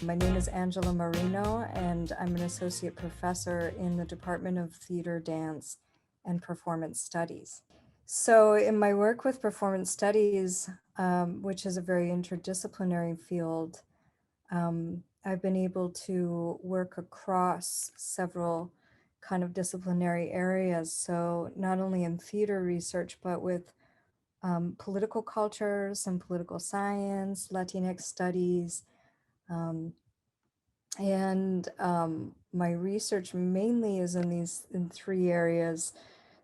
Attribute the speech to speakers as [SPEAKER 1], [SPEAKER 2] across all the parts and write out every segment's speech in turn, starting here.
[SPEAKER 1] My name is Angela Marino, and I'm an associate professor in the Department of Theater, Dance, and Performance Studies. So in my work with performance studies, which is a very interdisciplinary field, I've been able to work across several kind of disciplinary areas. So not only in theater research, but with political cultures and political science, Latinx studies, my research mainly is in three areas.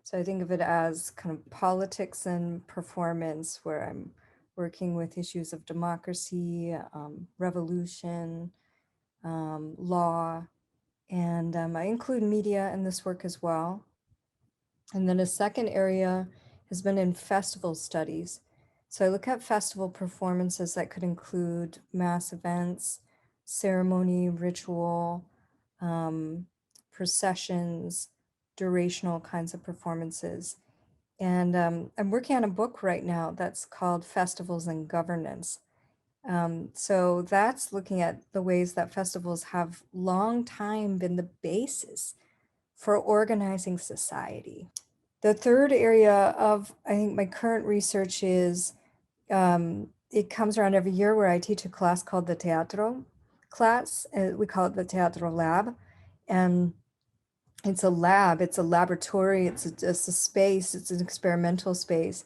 [SPEAKER 1] So I think of it as kind of politics and performance, where I'm working with issues of democracy, revolution, law, and I include media in this work as well. And then a second area has been in festival studies. So I look at festival performances that could include mass events, ceremony, ritual, processions, durational kinds of performances. And I'm working on a book right now that's called Festivals and Governance. So that's looking at the ways that festivals have long time been the basis for organizing society. The third area of, I think, my current research is, it comes around every year where I teach a class called the Teatro class. We call it the Teatro Lab. And it's a lab, it's a laboratory, it's a space, it's an experimental space.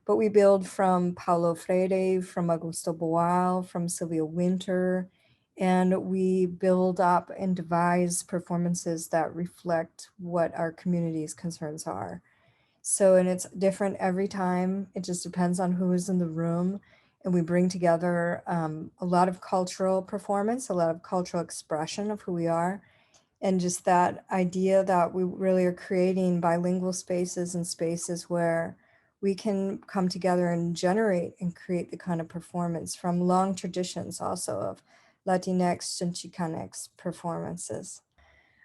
[SPEAKER 1] But we build from Paulo Freire, from Augusto Boal, from Sylvia Wynter, and we build up and devise performances that reflect what our community's concerns are. So, and it's different every time. It just depends on who is in the room. And we bring together a lot of cultural performance, a lot of cultural expression of who we are. And just that idea that we really are creating bilingual spaces and spaces where we can come together and generate and create the kind of performance from long traditions also of Latinx and Chicanx performances.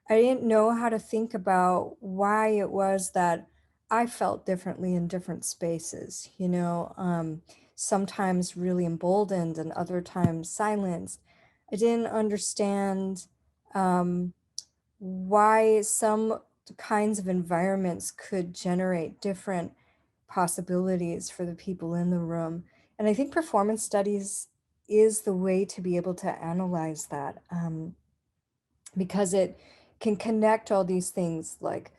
[SPEAKER 1] I didn't know how to think about why it was that I felt differently in different spaces, sometimes really emboldened and other times silenced. I didn't understand why some kinds of environments could generate different possibilities for the people in the room. And I think performance studies is the way to be able to analyze that, because it can connect all these things like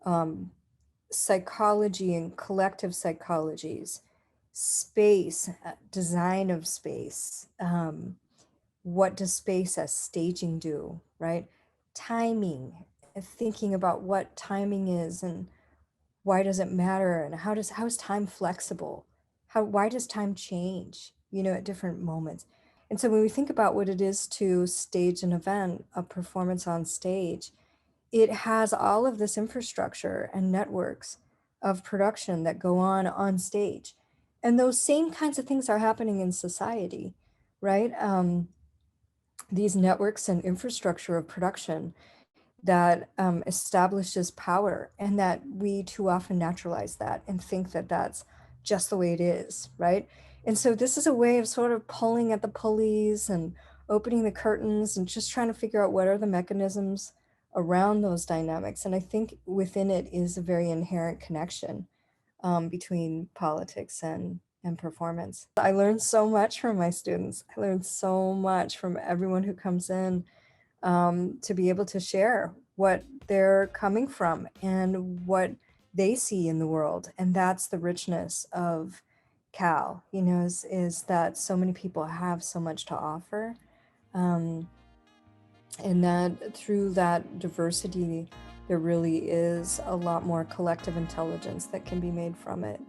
[SPEAKER 1] um, psychology and collective psychologies, space, design of space. What does space as staging do, right? Timing, thinking about what timing is and why does it matter, and how is time flexible? Why does time change, at different moments? And so when we think about what it is to stage an event, a performance on stage, it has all of this infrastructure and networks of production that go on stage. And those same kinds of things are happening in society, right? These networks and infrastructure of production that establishes power, and that we too often naturalize that and think that that's just the way it is, right? And so this is a way of sort of pulling at the pulleys and opening the curtains and just trying to figure out what are the mechanisms around those dynamics. And I think within it is a very inherent connection between politics and performance. I learned so much from my students. I learned so much from everyone who comes in, to be able to share what they're coming from and what they see in the world. And that's the richness of Cal, is that so many people have so much to offer. And that through that diversity, there really is a lot more collective intelligence that can be made from it.